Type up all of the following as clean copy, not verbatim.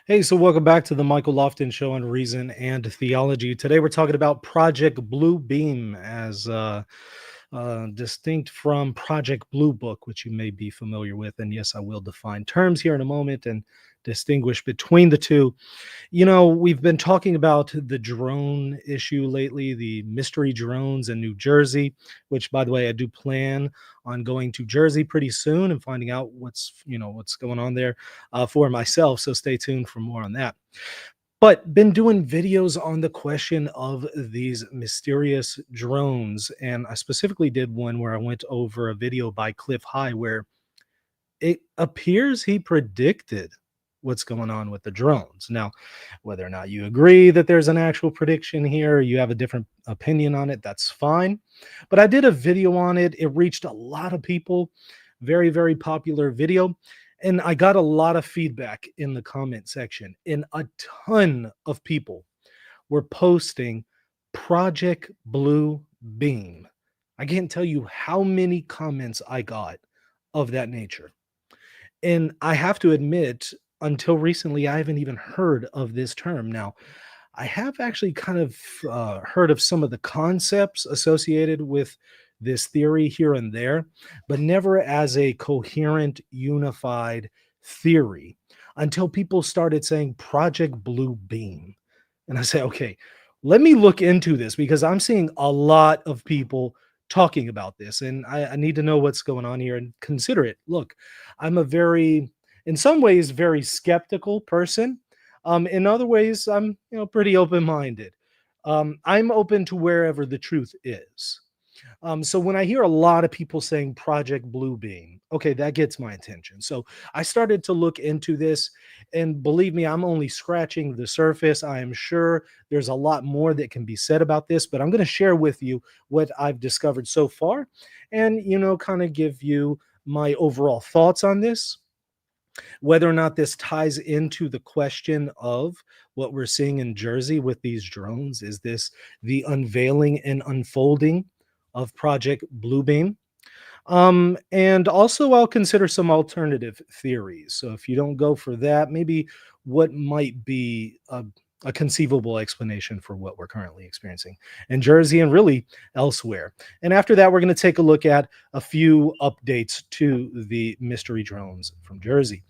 Hey, so welcome back to the Michael Lofton Show on Reason and Theology. Today we're talking about Project Blue Beam as distinct from Project Blue Book, which you may be familiar with. And yes, I will define terms here in a moment and distinguish between the two. We've been talking about the drone issue lately, the mystery drones in New Jersey, which, by the way, I do plan on going to Jersey pretty soon and finding out what's going on there for myself. So stay tuned for more on that. But been doing videos on the question of these mysterious drones, and I specifically did one where I went over a video by Cliff High where it appears he predicted what's going on with the drones. Now, whether or not you agree that there's an actual prediction here, or you have a different opinion on it, that's fine. But I did a video on it. It reached a lot of people. Very, very popular video. And I got a lot of feedback in the comment section. And a ton of people were posting Project Blue Beam. I can't tell you how many comments I got of that nature. And I have to admit, until recently, I haven't even heard of this term. Now, I have actually kind of heard of some of the concepts associated with this theory here and there, but never as a coherent, unified theory until people started saying Project Blue Beam. And I say, okay, let me look into this because I'm seeing a lot of people talking about this and I need to know what's going on here and consider it. Look, I'm a very, in some ways, very skeptical person. In other ways, I'm pretty open-minded. I'm open to wherever the truth is. So when I hear a lot of people saying Project Bluebeam, okay, that gets my attention. So I started to look into this, and believe me, I'm only scratching the surface. I am sure there's a lot more that can be said about this, but I'm going to share with you what I've discovered so far and, kind of give you my overall thoughts on this. Whether or not this ties into the question of what we're seeing in Jersey with these drones, is this the unveiling and unfolding of Project Bluebeam? And also, I'll consider some alternative theories. So, if you don't go for that, maybe what might be a conceivable explanation for what we're currently experiencing in Jersey and really elsewhere. And after that, we're going to take a look at a few updates to the mystery drones from Jersey.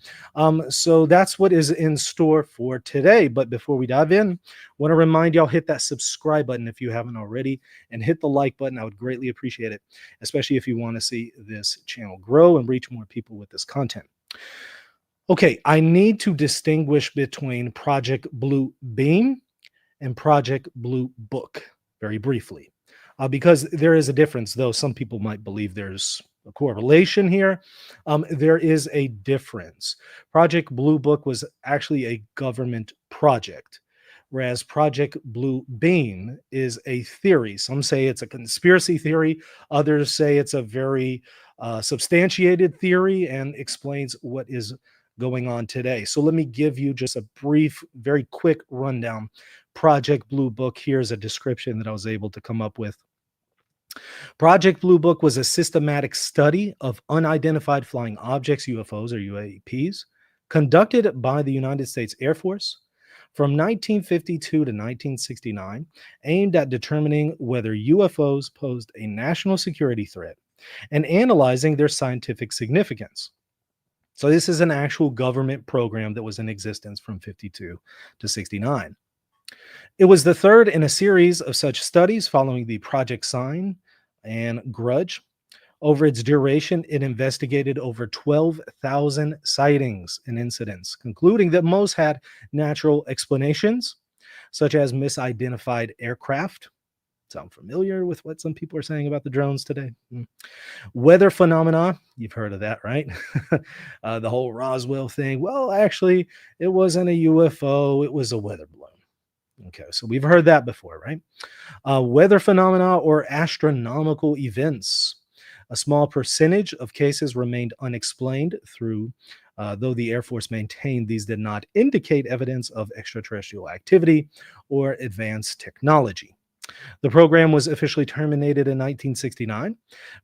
So that's what is in store for today. But before we dive in, I want to remind y'all, hit that subscribe button if you haven't already, and hit the like button. I would greatly appreciate it, especially if you want to see this channel grow and reach more people with this content. Okay, I need to distinguish between Project Blue Beam and Project Blue Book very briefly, because there is a difference, though some people might believe there's a correlation here. There is a difference. Project Blue Book was actually a government project, whereas Project Blue Beam is a theory. Some say it's a conspiracy theory, others say it's a very substantiated theory and explains what is going on today. So let me give you just a brief, very quick rundown. Project Blue Book, here's a description that I was able to come up with. Project Blue Book was a systematic study of unidentified flying objects, UFOs or UAPs, conducted by the United States Air Force from 1952 to 1969, aimed at determining whether UFOs posed a national security threat and analyzing their scientific significance. So this is an actual government program that was in existence from 52 to 69. It was the third in a series of such studies following the Project Sign and Grudge. Over its duration, it investigated over 12,000 sightings and incidents, concluding that most had natural explanations, such as misidentified aircraft. Sound familiar with what some people are saying about the drones today? Weather phenomena, you've heard of that, right? The whole Roswell thing. Well, actually, it wasn't a UFO, it was a weather balloon. Okay, so we've heard that before, right? Weather phenomena or astronomical events. A small percentage of cases remained unexplained though the Air Force maintained these did not indicate evidence of extraterrestrial activity or advanced technology. The program was officially terminated in 1969,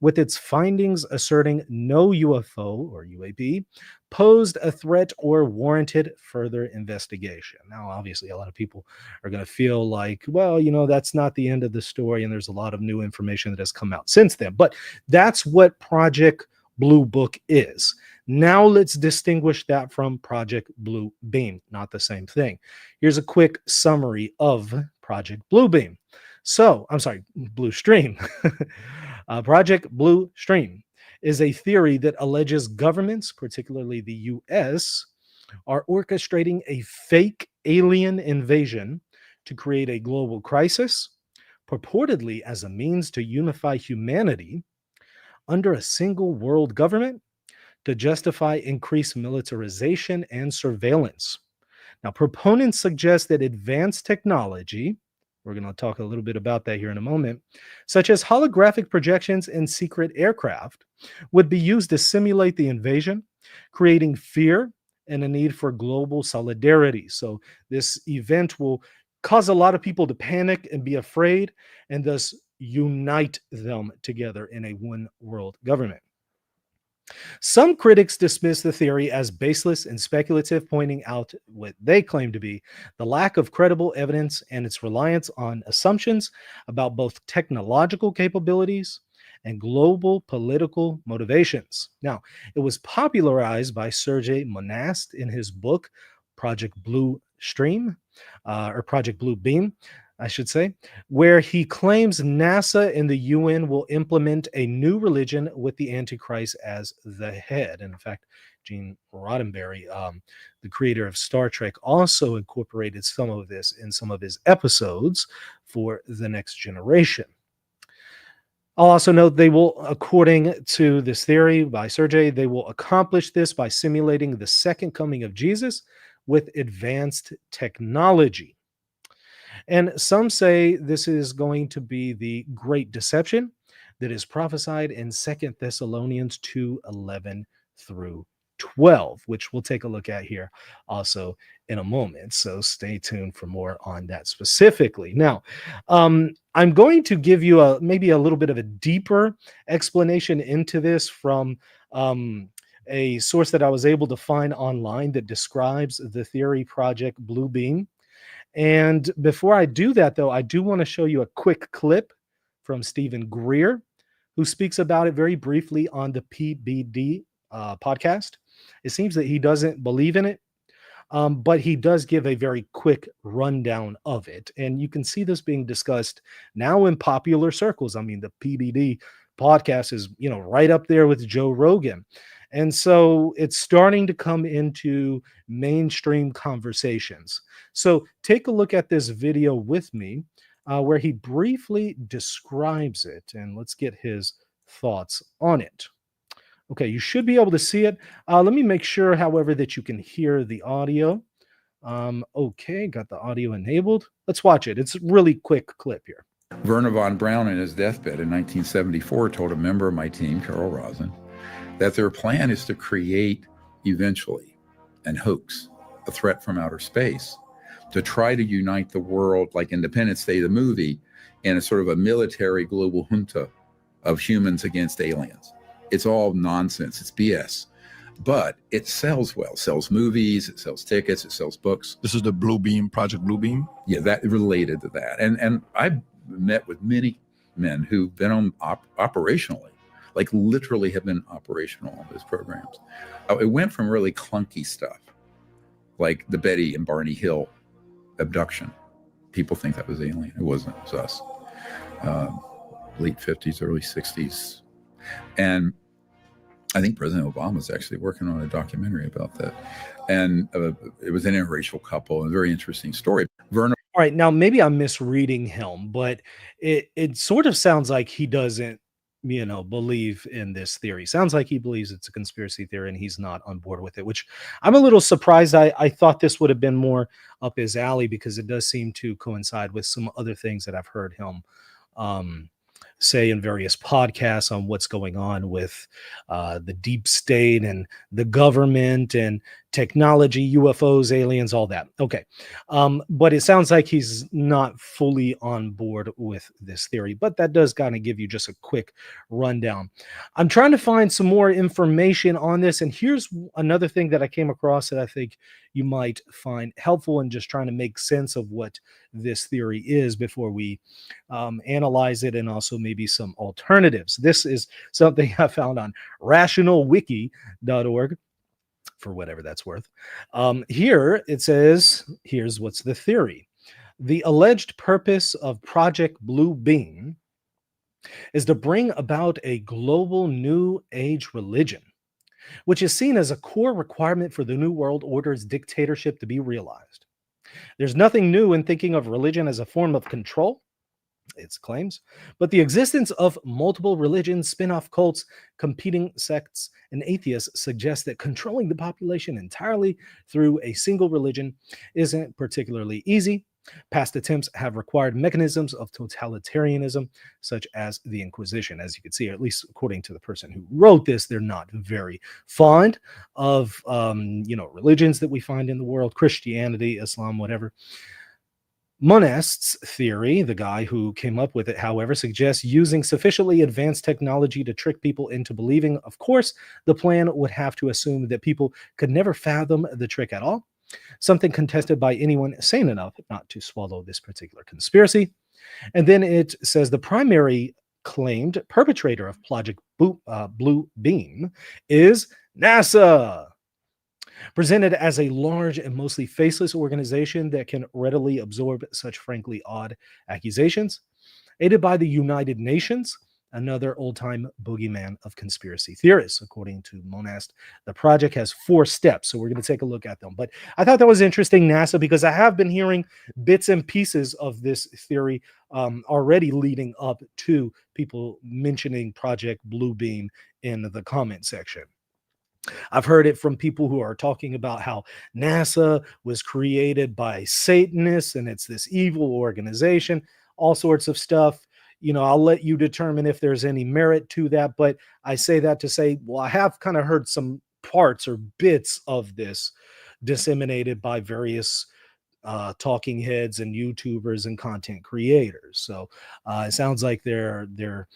with its findings asserting no UFO or UAP posed a threat or warranted further investigation. Now, obviously, a lot of people are going to feel like, well, that's not the end of the story, and there's a lot of new information that has come out since then. But that's what Project Blue Book is. Now let's distinguish that from Project Blue Beam, not the same thing. Here's a quick summary of Project Blue Beam. So, I'm sorry, Blue Stream. Project Blue Stream is a theory that alleges governments, particularly the US, are orchestrating a fake alien invasion to create a global crisis, purportedly as a means to unify humanity under a single world government to justify increased militarization and surveillance. Now, proponents suggest that advanced technology, we're going to talk a little bit about that here in a moment, such as holographic projections and secret aircraft, would be used to simulate the invasion, creating fear and a need for global solidarity. So, this event will cause a lot of people to panic and be afraid, and thus unite them together in a one world government. Some critics dismiss the theory as baseless and speculative, pointing out what they claim to be the lack of credible evidence and its reliance on assumptions about both technological capabilities and global political motivations. Now, it was popularized by Sergei Monast in his book, Project Blue Stream, or Project Blue Beam, I should say, where he claims NASA and the UN will implement a new religion with the Antichrist as the head. And in fact, Gene Roddenberry, the creator of Star Trek, also incorporated some of this in some of his episodes for The Next Generation. I'll also note they will, according to this theory by Sergey, they will accomplish this by simulating the second coming of Jesus with advanced technology. And some say this is going to be the great deception that is prophesied in 2 Thessalonians 2:11 through 12, which we'll take a look at here also in a moment. So stay tuned for more on that specifically. Now, I'm going to give you maybe a little bit of a deeper explanation into this from a source that I was able to find online that describes the theory Project Blue Beam. And before I do that, though, I do want to show you a quick clip from Stephen Greer, who speaks about it very briefly on the PBD podcast. It seems that he doesn't believe in it, but he does give a very quick rundown of it. And you can see this being discussed now in popular circles. I mean, the PBD podcast is, right up there with Joe Rogan. And so it's starting to come into mainstream conversations. So take a look at this video with me where he briefly describes it. And let's get his thoughts on it. Okay, you should be able to see it. Let me make sure, however, that you can hear the audio. Okay, got the audio enabled. Let's watch it. It's a really quick clip here. Werner von Braun, in his deathbed in 1974, told a member of my team, Carol Rosen, that their plan is to create eventually an hoax, a threat from outer space, to try to unite the world like Independence Day, the movie, in a sort of a military global junta of humans against aliens. It's all nonsense. It's BS. But it sells well. It sells movies, it sells tickets, it sells books. This is the Blue Beam, Project Blue Beam? Yeah, that related to that. And I've met with many men who've been on operationally, like literally have been operational on those programs. It went from really clunky stuff, like the Betty and Barney Hill abduction. People think that was alien. It wasn't. It was us. Late 50s, early 60s. And I think President Obama was actually working on a documentary about that. And it was an interracial couple, a very interesting story. Werner. All right, now maybe I'm misreading him, but it sort of sounds like he doesn't, believe in this theory. Sounds like he believes it's a conspiracy theory and he's not on board with it, which I'm a little surprised. I thought this would have been more up his alley because it does seem to coincide with some other things that I've heard him say in various podcasts on what's going on with the deep state and the government and technology, UFOs, aliens, all that. Okay. But it sounds like he's not fully on board with this theory, but that does kind of give you just a quick rundown. I'm trying to find some more information on this. And here's another thing that I came across that I think you might find helpful in just trying to make sense of what this theory is before we analyze it, and also maybe some alternatives. This is something I found on rationalwiki.org, for whatever that's worth. Here it says, here's what's the theory. The alleged purpose of Project Blue Beam is to bring about a global new age religion, which is seen as a core requirement for the New World Order's dictatorship to be realized. There's nothing new in thinking of religion as a form of control, it claims, but the existence of multiple religions, spin-off cults, competing sects, and atheists suggests that controlling the population entirely through a single religion isn't particularly easy. Past attempts have required mechanisms of totalitarianism, such as the Inquisition. As you can see, or at least according to the person who wrote this, they're not very fond of religions that we find in the world, Christianity, Islam, whatever. Monast's theory, the guy who came up with it, however, suggests using sufficiently advanced technology to trick people into believing. Of course, the plan would have to assume that people could never fathom the trick at all, something contested by anyone sane enough not to swallow this particular conspiracy. And then it says the primary claimed perpetrator of Project Blue Beam is NASA, presented as a large and mostly faceless organization that can readily absorb such frankly odd accusations. Aided by the United Nations, another old-time boogeyman of conspiracy theorists. According to Monast, the project has 4 steps, so we're going to take a look at them. But I thought that was interesting, NASA, because I have been hearing bits and pieces of this theory already leading up to people mentioning Project Blue Beam in the comment section. I've heard it from people who are talking about how NASA was created by Satanists and it's this evil organization, all sorts of stuff. I'll let you determine if there's any merit to that, but I say that to say, well, I have kind of heard some parts or bits of this disseminated by various talking heads and YouTubers and content creators. So it sounds like they're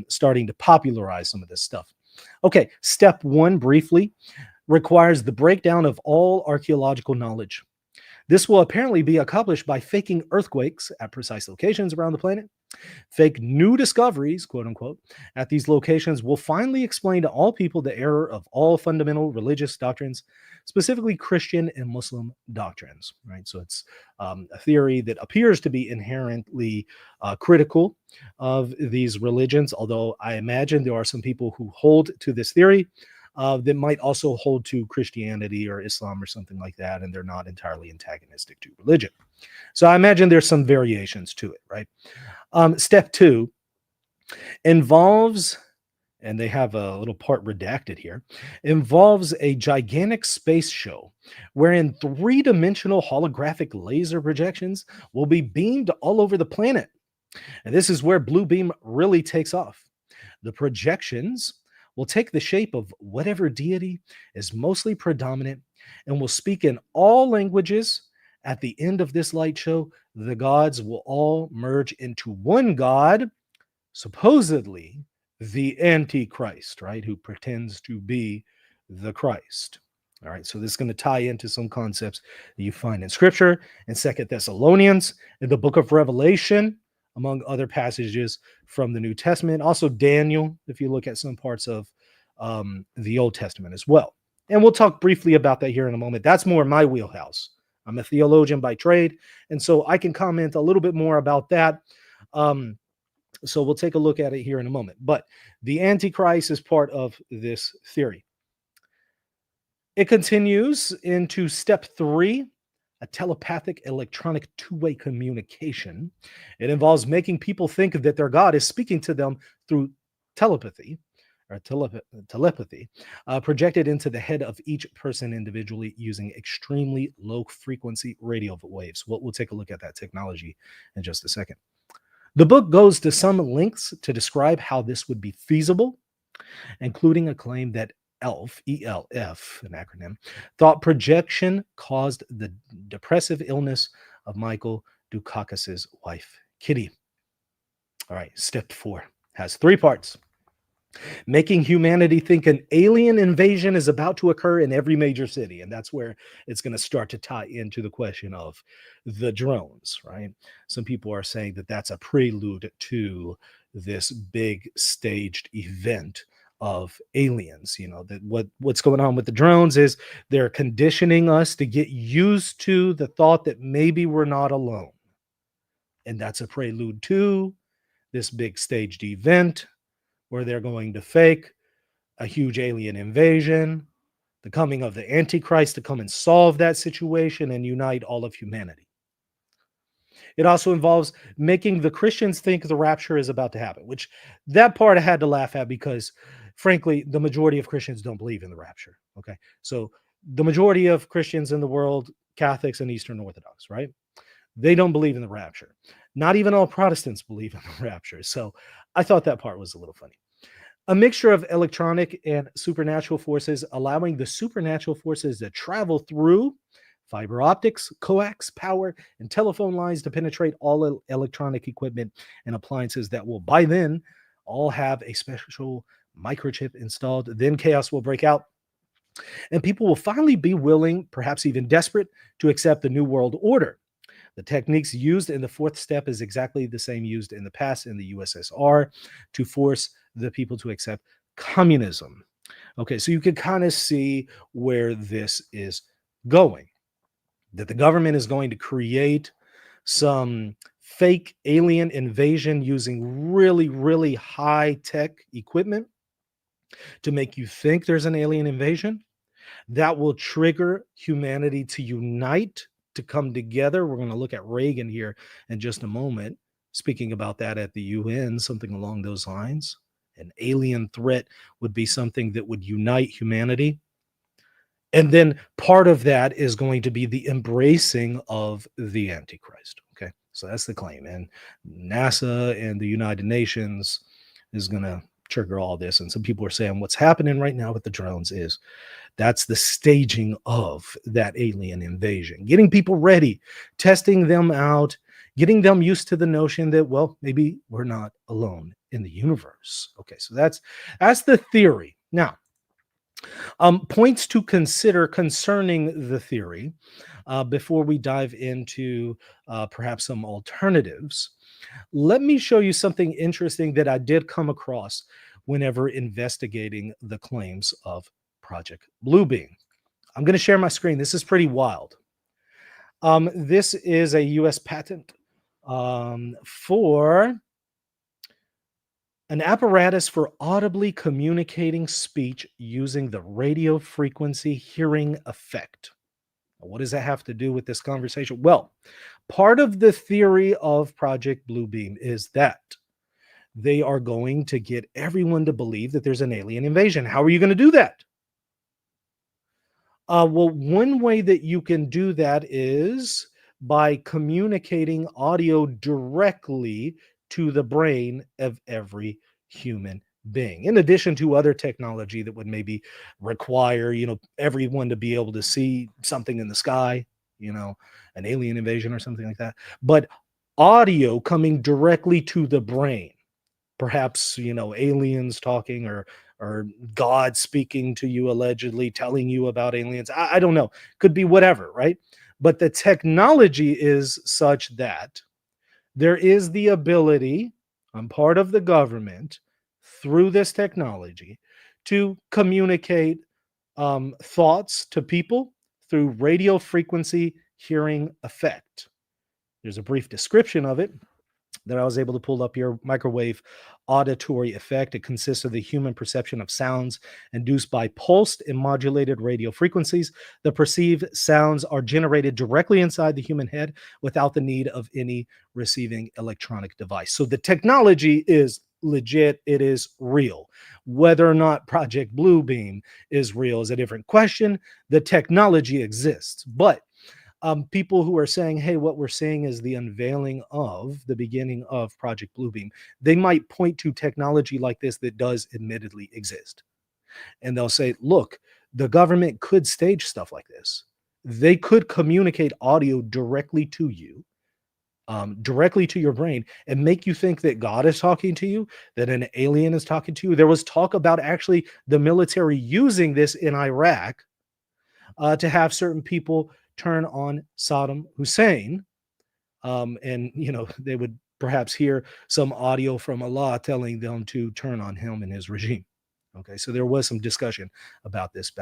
starting to popularize some of this stuff. Okay, step 1, briefly, requires the breakdown of all archaeological knowledge. This will apparently be accomplished by faking earthquakes at precise locations around the planet. Fake new discoveries, quote unquote, at these locations will finally explain to all people the error of all fundamental religious doctrines, specifically Christian and Muslim doctrines, right? So it's a theory that appears to be inherently critical of these religions, although I imagine there are some people who hold to this theory that might also hold to Christianity or Islam or something like that, and they're not entirely antagonistic to religion. So I imagine there's some variations to it, right? Step 2 involves, and they have a little part redacted here, involves a gigantic space show wherein 3-dimensional holographic laser projections will be beamed all over the planet. And this is where Blue Beam really takes off. The projections will take the shape of whatever deity is mostly predominant and will speak in all languages. At the end of this light show, the gods will all merge into one god, supposedly the Antichrist, right? Who pretends to be the Christ. All right, so this is going to tie into some concepts that you find in Scripture, in 2 Thessalonians, in the book of Revelation, among other passages from the New Testament. Also Daniel, if you look at some parts of the Old Testament as well. And we'll talk briefly about that here in a moment. That's more my wheelhouse. I'm a theologian by trade, and so I can comment a little bit more about that. So we'll take a look at it here in a moment. But the Antichrist is part of this theory. It continues into step 3, a telepathic electronic two-way communication. It involves making people think that their God is speaking to them through telepathy, projected into the head of each person individually using extremely low frequency radio waves. We'll take a look at that technology in just a second. The book goes to some lengths to describe how this would be feasible, including a claim that ELF, an acronym, thought projection caused the depressive illness of Michael Dukakis's wife, Kitty. All right, step 4 has 3 parts. Making humanity think an alien invasion is about to occur in every major city. And that's where it's going to start to tie into the question of the drones, right? Some people are saying that that's a prelude to this big staged event of aliens. That what's going on with the drones is they're conditioning us to get used to the thought that maybe we're not alone. And that's a prelude to this big staged event where they're going to fake a huge alien invasion, the coming of the Antichrist to come and solve that situation and unite all of humanity. It also involves making the Christians think the rapture is about to happen, which that part I had to laugh at because, frankly, the majority of Christians don't believe in the rapture. Okay. So the majority of Christians in the world, Catholics and Eastern Orthodox, right? They don't believe in the rapture. Not even all Protestants believe in the rapture. So I thought that part was a little funny. A mixture of electronic and supernatural forces, allowing the supernatural forces to travel through fiber optics, coax, power, and telephone lines to penetrate all electronic equipment and appliances that will, by then, all have a special microchip installed. Then chaos will break out, and people will finally be willing, perhaps even desperate, to accept the New World Order. The techniques used in the 4th step is exactly the same used in the past in the USSR to force the people to accept communism. Okay, so you can kind of see where this is going. That the government is going to create some fake alien invasion using really, really high-tech equipment to make you think there's an alien invasion. That will trigger humanity to unite, to come together. We're going to look at Reagan here in just a moment, speaking about that at the UN, something along those lines. An alien threat would be something that would unite humanity. And then part of that is going to be the embracing of the Antichrist. Okay, so that's the claim. And NASA and the United Nations is going to trigger all this. And some people are saying what's happening right now with the drones is that's the staging of that alien invasion, getting people ready, testing them out, getting them used to the notion that, well, maybe we're not alone in the universe. Okay, so that's the theory. Now, points to consider concerning the theory before we dive into perhaps some alternatives. Let me show you something interesting that I did come across whenever investigating the claims of Project Bluebeam. I'm going to share my screen. This is pretty wild. This is a U.S. patent for an apparatus for audibly communicating speech using the radio frequency hearing effect. What does that have to do with this conversation? Well, part of the theory of Project Bluebeam is that they are going to get everyone to believe that there's an alien invasion. How are you going to do that? Well, one way that you can do that is by communicating audio directly to the brain of every human being, in addition to other technology that would maybe require, everyone to be able to see something in the sky, an alien invasion or something like that. But audio coming directly to the brain, perhaps, aliens talking or God speaking to you, allegedly telling you about aliens. I don't know. Could be whatever, right? But the technology is such that there is the ability on part of the government through this technology to communicate thoughts to people through radio frequency hearing effect. There's a brief description of it that I was able to pull up here. Microwave auditory effect. It consists of the human perception of sounds induced by pulsed and modulated radio frequencies. The perceived sounds are generated directly inside the human head without the need of any receiving electronic device. So the technology is legit. It is real. Whether or not Project Bluebeam is real is a different question. The technology exists. But people who are saying, hey, what we're seeing is the unveiling of the beginning of Project Bluebeam, they might point to technology like this that does admittedly exist. And they'll say, look, the government could stage stuff like this. They could communicate audio directly to you, directly to your brain, and make you think that God is talking to you, that an alien is talking to you. There was talk about actually the military using this in Iraq to have certain people turn on Saddam Hussein. And, they would perhaps hear some audio from Allah telling them to turn on him and his regime. Okay, so there was some discussion about this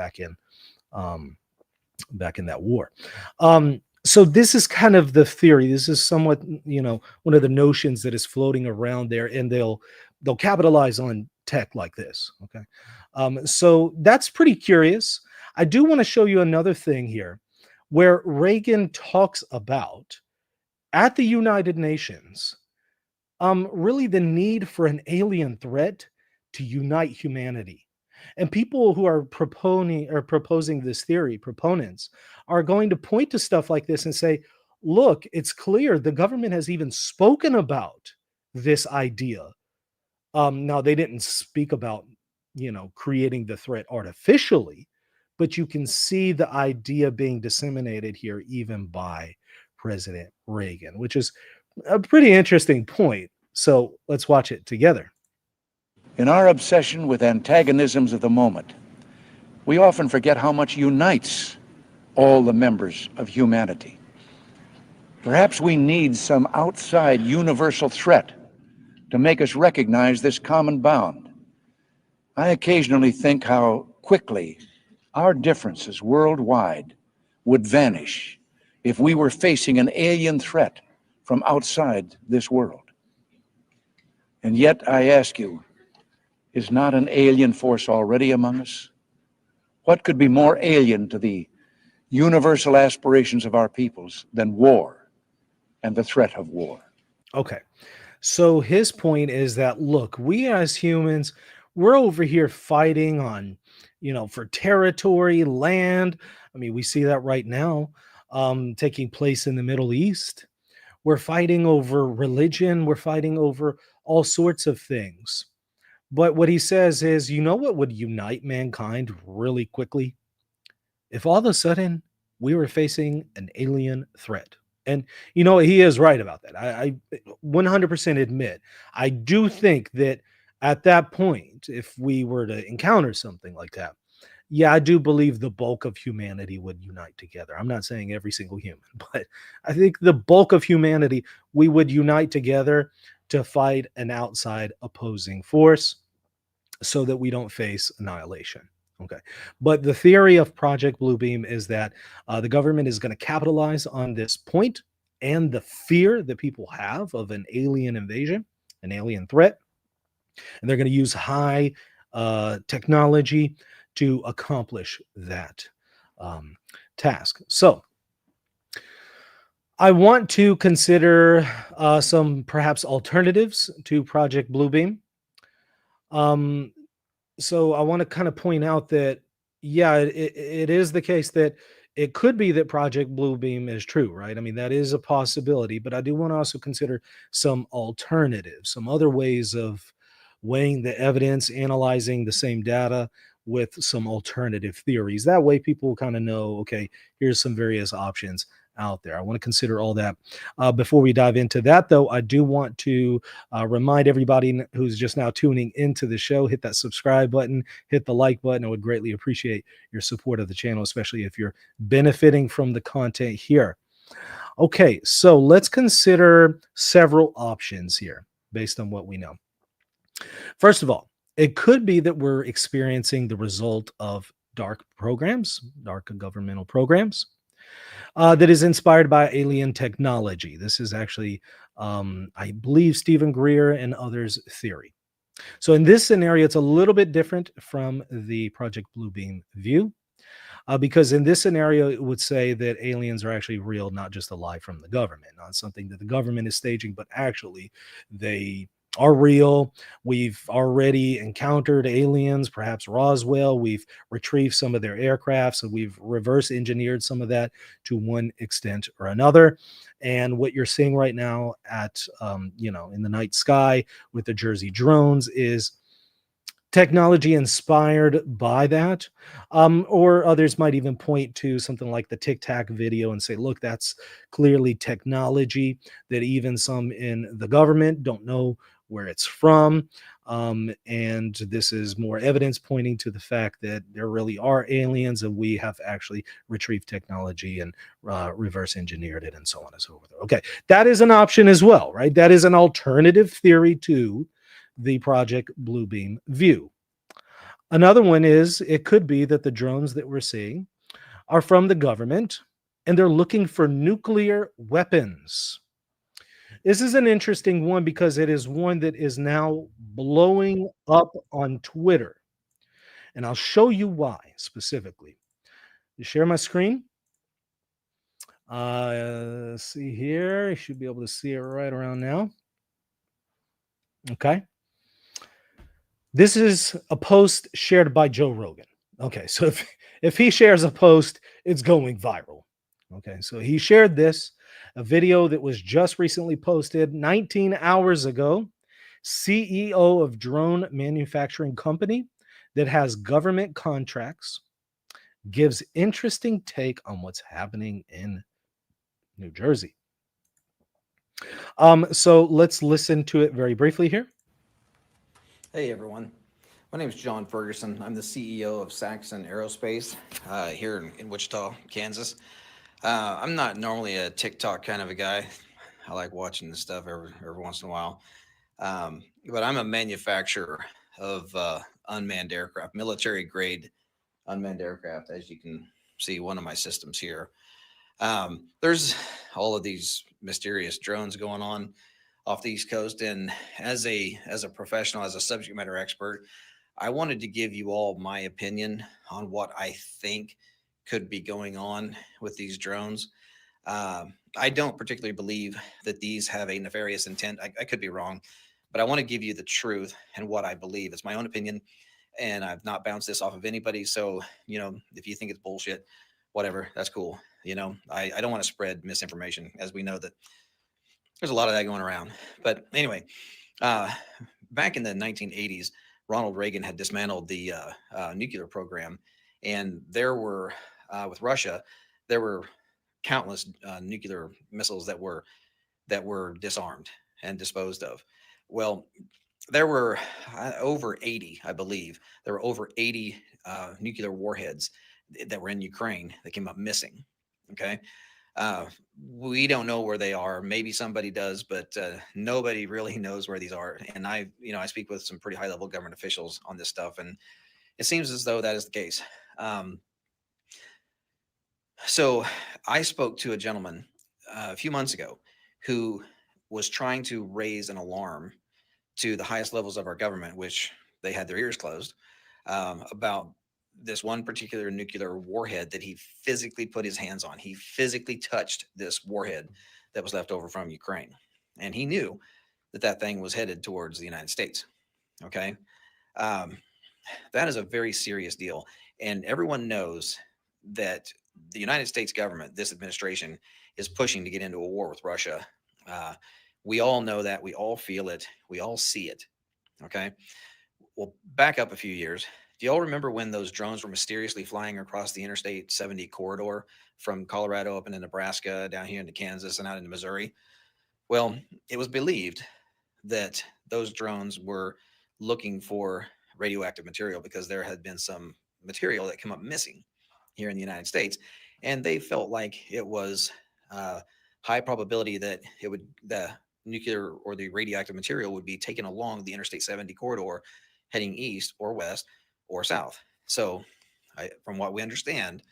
um, back in that war. So this is kind of the theory. This is somewhat, one of the notions that is floating around there, and they'll capitalize on tech like this. Okay, so that's pretty curious. I do want to show you another thing here, where Reagan talks about at the United Nations, really the need for an alien threat to unite humanity. And people who are proposing this theory, proponents, are going to point to stuff like this and say, look, it's clear the government has even spoken about this idea. Now, they didn't speak about, creating the threat artificially, but you can see the idea being disseminated here even by President Reagan, which is a pretty interesting point. So let's watch it together. In our obsession with antagonisms of the moment, we often forget how much unites all the members of humanity. Perhaps we need some outside universal threat to make us recognize this common bound. I occasionally think how quickly our differences worldwide would vanish if we were facing an alien threat from outside this world. And yet, I ask you, is not an alien force already among us? What could be more alien to the universal aspirations of our peoples than war and the threat of war? Okay. So his point is that, look, we as humans, we're over here fighting on, for territory, land. I mean, we see that right now taking place in the Middle East. We're fighting over religion. We're fighting over all sorts of things. But what he says is, what would unite mankind really quickly? If all of a sudden we were facing an alien threat. And he is right about that. I 100% admit. I do think that at that point, if we were to encounter something like that, yeah, I do believe the bulk of humanity would unite together. I'm not saying every single human, but I think the bulk of humanity, we would unite together to fight an outside opposing force so that we don't face annihilation. Okay. But the theory of Project Bluebeam is that the government is going to capitalize on this point and the fear that people have of an alien invasion, an alien threat. And they're going to use high technology to accomplish that task. So I want to consider some perhaps alternatives to Project Bluebeam. So I want to kind of point out that, yeah, it is the case that it could be that Project Bluebeam is true, right? I mean, that is a possibility, but I do want to also consider some alternatives, some other ways of weighing the evidence, analyzing the same data with some alternative theories. That way people kind of know, okay, here's some various options out there. I want to consider all that. Before we dive into that, though, I do want to remind everybody who's just now tuning into the show, hit that subscribe button, hit the like button. I would greatly appreciate your support of the channel, especially if you're benefiting from the content here. Okay, so let's consider several options here based on what we know. First of all, it could be that we're experiencing the result of dark governmental programs. That is inspired by alien technology. This is actually, I believe, Stephen Greer and others' theory. So in this scenario, it's a little bit different from the Project Bluebeam view, because in this scenario, it would say that aliens are actually real, not just a lie from the government, not something that the government is staging, but actually they are real. We've already encountered aliens, perhaps Roswell. We've retrieved some of their aircraft. So we've reverse engineered some of that to one extent or another. And what you're seeing right now at, in the night sky with the Jersey drones is technology inspired by that. Or others might even point to something like the Tic Tac video and say, look, that's clearly technology that even some in the government don't know where it's from. And this is more evidence pointing to the fact that there really are aliens and we have actually retrieved technology and reverse engineered it and so on and so forth. Okay, that is an option as well, right? That is an alternative theory to the Project Bluebeam view. Another one is it could be that the drones that we're seeing are from the government and they're looking for nuclear weapons. This is an interesting one because it is one that is now blowing up on Twitter. And I'll show you why specifically. You share my screen. See here. You should be able to see it right around now. Okay. This is a post shared by Joe Rogan. Okay, so if he shares a post, it's going viral. Okay, so he shared this, a video that was just recently posted 19 hours ago. CEO of drone manufacturing company that has government contracts gives interesting take on what's happening in New Jersey. So let's listen to it very briefly here. Hey everyone, my name is John Ferguson. I'm the CEO of Saxon Aerospace here in Wichita, Kansas. I'm not normally a TikTok kind of a guy. I like watching this stuff every once in a while. But I'm a manufacturer of unmanned aircraft, military grade unmanned aircraft, as you can see one of my systems here. There's all of these mysterious drones going on off the East Coast, and as a professional, as a subject matter expert, I wanted to give you all my opinion on what I think could be going on with these drones. I don't particularly believe that these have a nefarious intent. I could be wrong, but I want to give you the truth and what I believe. It's my own opinion, and I've not bounced this off of anybody. So, if you think it's bullshit, whatever, that's cool. I don't want to spread misinformation, as we know that there's a lot of that going around. But anyway, back in the 1980s, Ronald Reagan had dismantled the nuclear program, and there were, with Russia, there were countless nuclear missiles that were disarmed and disposed of. Well, there were over 80, I believe. There were over 80 nuclear warheads that were in Ukraine that came up missing. Okay. We don't know where they are. Maybe somebody does, but nobody really knows where these are. And I speak with some pretty high level government officials on this stuff, and it seems as though that is the case. So I spoke to a gentleman a few months ago who was trying to raise an alarm to the highest levels of our government, which they had their ears closed, about this one particular nuclear warhead that he physically put his hands on. He physically touched this warhead that was left over from Ukraine. And he knew that thing was headed towards the United States. Okay. That is a very serious deal. And everyone knows that the United States government, this administration, is pushing to get into a war with Russia. We all know that. We all feel it. We all see it. Okay. Well, back up a few years. Do you all remember when those drones were mysteriously flying across the Interstate 70 corridor from Colorado up into Nebraska, down here into Kansas, and out into Missouri? Well, it was believed that those drones were looking for radioactive material because there had been some material that came up missing here in the United States. And they felt like it was high probability that the nuclear or the radioactive material would be taken along the Interstate 70 corridor heading east or west or south. So from what we understand,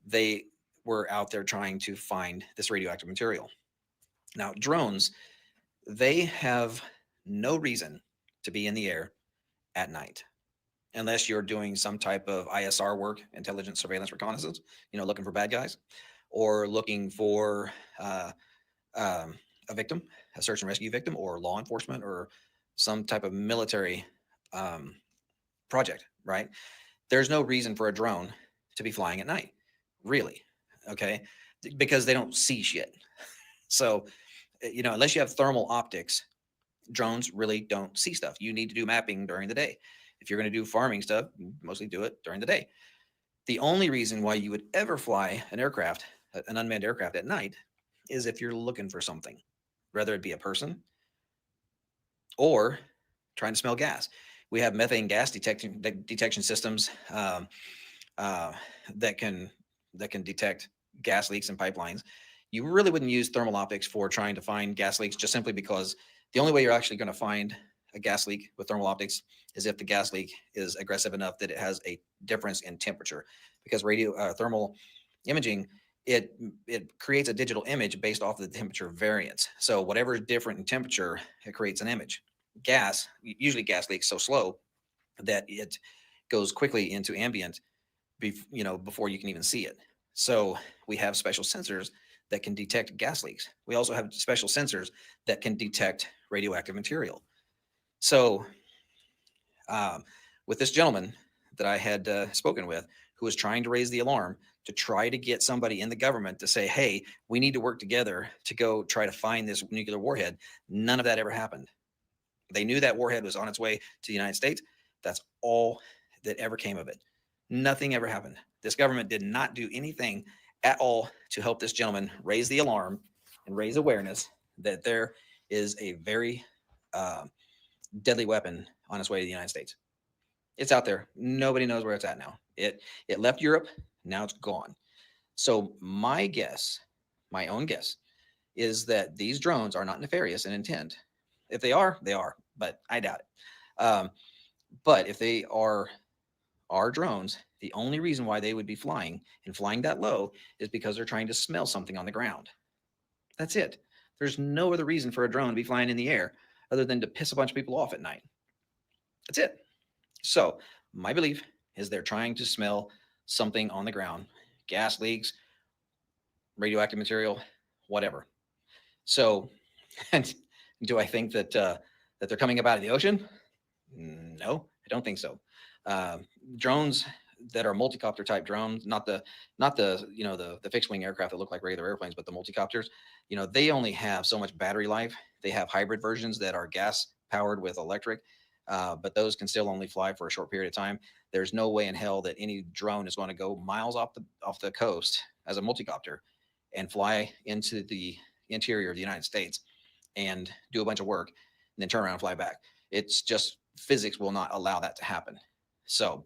they were out there trying to find this radioactive material. Now, drones, they have no reason to be in the air at night unless you're doing some type of ISR work, intelligence, surveillance, reconnaissance, looking for bad guys, or looking for a victim, a search and rescue victim, or law enforcement, or some type of military project, right? There's no reason for a drone to be flying at night, really. Okay. Because they don't see shit. So, unless you have thermal optics, drones really don't see stuff. You need to do mapping during the day. If you're going to do farming stuff, mostly do it during the day. The only reason why you would ever fly an aircraft, an unmanned aircraft at night, is if you're looking for something, whether it be a person or trying to smell gas. We have methane gas detection systems uh, that can detect gas leaks in pipelines. You really wouldn't use thermal optics for trying to find gas leaks, just simply because the only way you're actually going to find a gas leak with thermal optics is if the gas leak is aggressive enough that it has a difference in temperature. Because thermal imaging, it creates a digital image based off of the temperature variance. So whatever is different in temperature, it creates an image. Gas, usually gas leaks so slow that it goes quickly into ambient, before you can even see it. So we have special sensors that can detect gas leaks. We also have special sensors that can detect radioactive material. So with this gentleman that I had spoken with, who was trying to raise the alarm to try to get somebody in the government to say, hey, we need to work together to go try to find this nuclear warhead, none of that ever happened. They knew that warhead was on its way to the United States. That's all that ever came of it. Nothing ever happened. This government did not do anything at all to help this gentleman raise the alarm and raise awareness that there is a very deadly weapon on its way to the United States. It's out there. Nobody knows where it's at now. It left Europe. Now it's gone. So my guess, my own guess, is that these drones are not nefarious in intent. If they are, they are, but I doubt it. But if they are drones, the only reason why they would be flying and flying that low is because they're trying to smell something on the ground. That's it. There's no other reason for a drone to be flying in the air other than to piss a bunch of people off at night. That's it. So my belief is they're trying to smell something on the ground, gas leaks, radioactive material, whatever. So, and do I think that that they're coming up out of the ocean? No, I don't think so. Drones that are multicopter type drones, not the the fixed wing aircraft that look like regular airplanes, but the multicopters, they only have so much battery life. They have hybrid versions that are gas powered with electric, but those can still only fly for a short period of time. There's no way in hell that any drone is going to go miles off the coast as a multicopter and fly into the interior of the United States and do a bunch of work and then turn around and fly back. It's just physics will not allow that to happen. So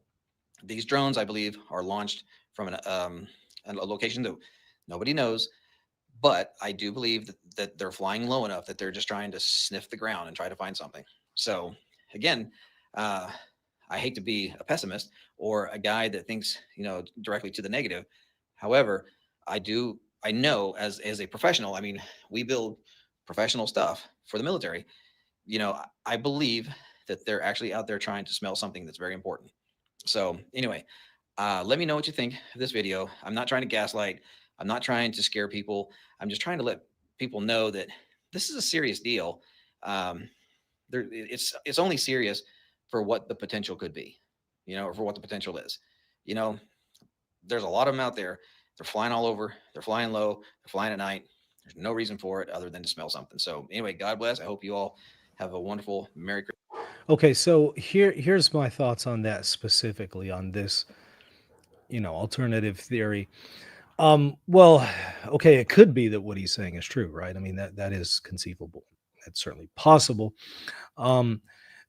these drones, I believe, are launched from a location that nobody knows, but I do believe that they're flying low enough that they're just trying to sniff the ground and try to find something. So again, I hate to be a pessimist or a guy that thinks, directly to the negative. However, I know as a professional, I mean, we build professional stuff for the military. I believe that they're actually out there trying to smell something that's very important. So anyway, let me know what you think of this video. I'm not trying to gaslight. I'm not trying to scare people. I'm just trying to let people know that this is a serious deal. It's only serious for what the potential could be, or for what the potential is. There's a lot of them out there. They're flying all over. They're flying low. They're flying at night. There's no reason for it other than to smell something. So anyway, God bless. I hope you all have a wonderful Merry Christmas. Okay, so here's my thoughts on that, specifically on this, alternative theory. Well, okay, it could be that what he's saying is true, right? I mean, that is conceivable. That's certainly possible. Um,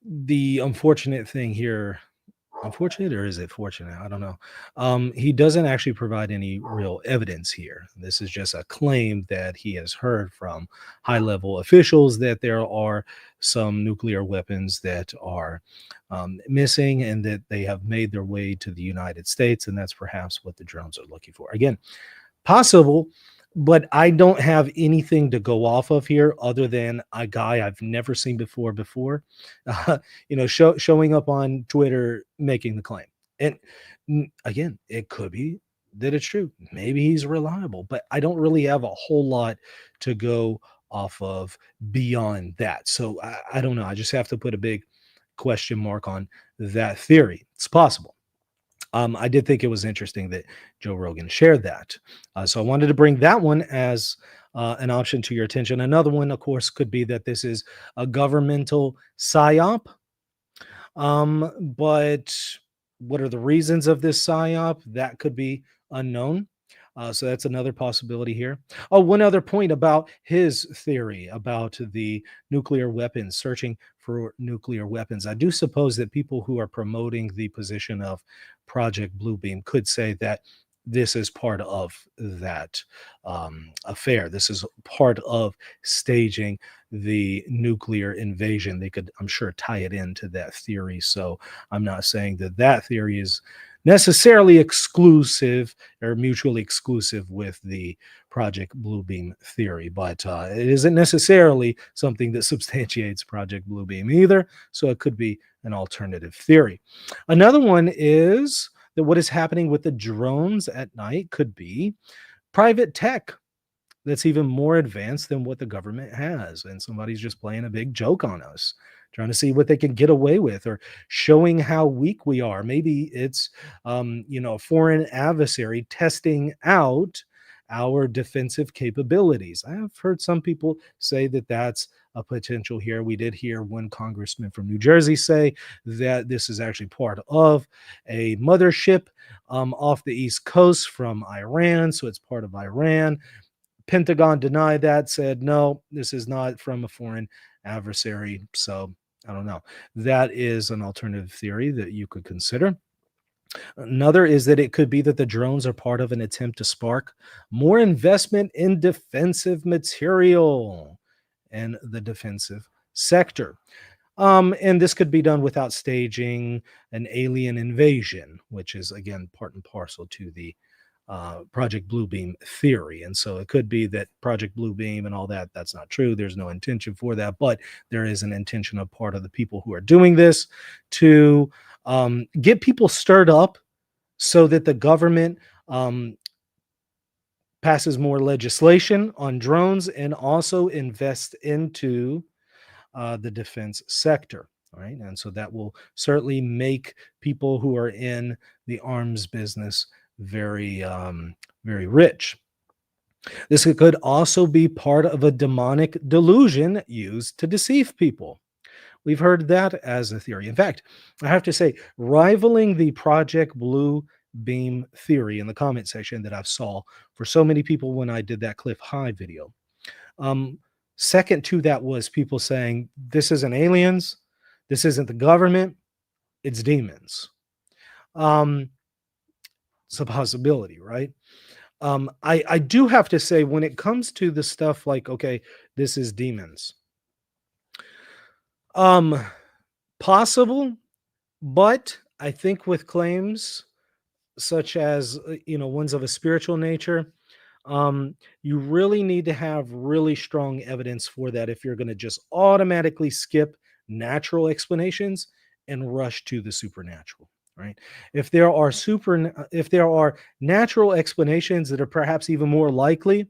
the unfortunate thing here, unfortunate, or is it fortunate? I don't know. He doesn't actually provide any real evidence here. This is just a claim that he has heard from high level officials that there are some nuclear weapons that are missing and that they have made their way to the United States. And that's perhaps what the drones are looking for. Again, possible, but I don't have anything to go off of here other than a guy I've never seen before, showing up on Twitter making the claim. And again, it could be that it's true. Maybe he's reliable, but I don't really have a whole lot to go off of beyond that. So I don't know. I just have to put a big question mark on that theory. It's possible. I did think it was interesting that Joe Rogan shared that. So I wanted to bring that one as an option to your attention. Another one, of course, could be that this is a governmental psyop. But what are the reasons of this psyop? That could be unknown. So that's another possibility here. Oh, one other point about his theory about the nuclear weapons, searching for nuclear weapons. I do suppose that people who are promoting the position of Project Bluebeam could say that this is part of that affair. This is part of staging the nuclear invasion. They could, I'm sure, tie it into that theory. So I'm not saying that that theory is necessarily exclusive or mutually exclusive with the Project Bluebeam theory, but it isn't necessarily something that substantiates Project Bluebeam either. So it could be an alternative theory. Another one is that what is happening with the drones at night could be private tech that's even more advanced than what the government has. And somebody's just playing a big joke on us, trying to see what they can get away with or showing how weak we are. Maybe it's, a foreign adversary testing out our defensive capabilities. I have heard some people say that that's a potential here. We did hear one congressman from New Jersey say that this is actually part of a mothership off the East Coast from Iran. So it's part of Iran. Pentagon denied that, said, no, this is not from a foreign adversary. So I don't know. That is an alternative theory that you could consider. Another is that it could be that the drones are part of an attempt to spark more investment in defensive material and the defensive sector. And this could be done without staging an alien invasion, which is, again, part and parcel to the Project Bluebeam theory. And so it could be that Project Bluebeam and all that, that's not true. There's no intention for that, but there is an intention of part of the people who are doing this to get people stirred up so that the government passes more legislation on drones and also invest into the defense sector. All right. And so that will certainly make people who are in the arms business very, very rich. This could also be part of a demonic delusion used to deceive people. We've heard that as a theory. In fact, I have to say, rivaling the Project Blue Beam theory in the comment section that I saw for so many people when I did that Cliff High video. Second to that was people saying, this isn't aliens, this isn't the government, it's demons. It's a possibility, right? I do have to say, when it comes to the stuff like, okay, this is demons. Possible, but I think with claims such as, ones of a spiritual nature, you really need to have really strong evidence for that if you're going to just automatically skip natural explanations and rush to the supernatural. Right? If there are natural explanations that are perhaps even more likely,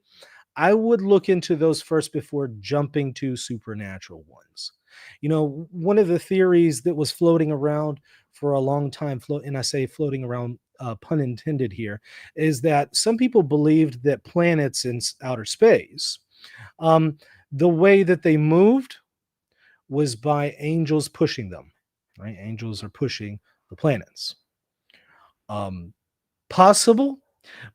I would look into those first before jumping to supernatural ones. One of the theories that was floating around for a long time, and I say floating around, pun intended here, is that some people believed that planets in outer space, the way that they moved was by angels pushing them. Right? Angels are pushing the planets. Possible,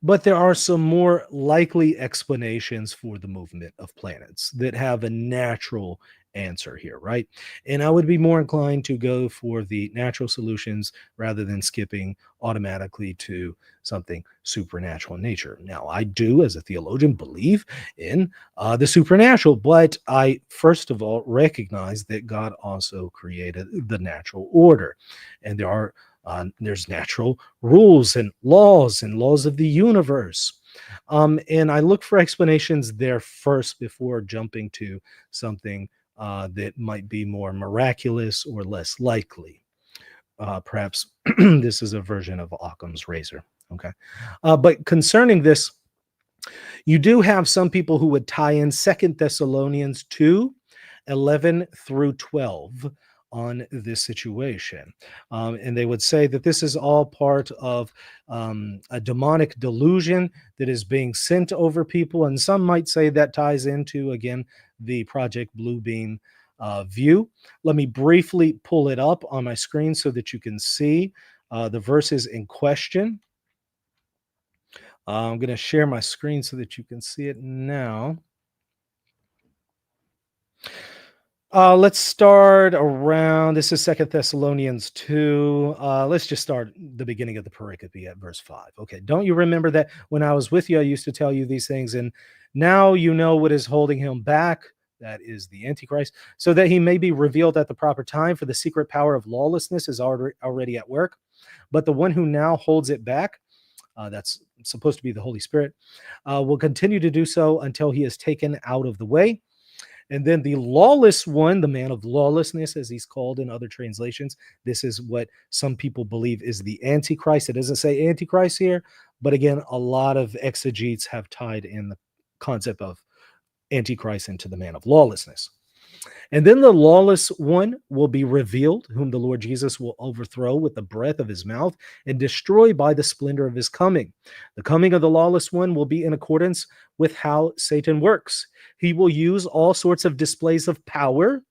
but there are some more likely explanations for the movement of planets that have a natural answer here, right? And I would be more inclined to go for the natural solutions rather than skipping automatically to something supernatural in nature. Now, I do, as a theologian, believe in the supernatural, but I, first of all, recognize that God also created the natural order. And there's natural rules and laws of the universe. And I look for explanations there first before jumping to something that might be more miraculous or less likely. Perhaps this is a version of Occam's razor. Okay. But concerning this, You do have some people who would tie in 2 Thessalonians 2:11 through 12 on this situation. And they would say that this is all part of a demonic delusion that is being sent over people. And some might say that ties into, again, the Project Bluebeam view. Let me briefly pull it up on my screen so that you can see the verses in question. I'm going to share my screen so that you can see it now. Let's start around, this is 2 Thessalonians 2. Let's just start the beginning of the pericope at verse 5. Okay, don't you remember that when I was with you, I used to tell you these things, and now you know what is holding him back. That is the Antichrist, so that he may be revealed at the proper time, for the secret power of lawlessness is already at work. But the one who now holds it back, that's supposed to be the Holy Spirit, will continue to do so until he is taken out of the way. And then the lawless one, the man of lawlessness, as he's called in other translations, this is what some people believe is the Antichrist. It doesn't say Antichrist here, but again, a lot of exegetes have tied in the concept of Antichrist into the man of lawlessness. And then the lawless one will be revealed, whom the Lord Jesus will overthrow with the breath of his mouth and destroy by the splendor of his coming. The coming of the lawless one will be in accordance with how Satan works. He will use all sorts of displays of power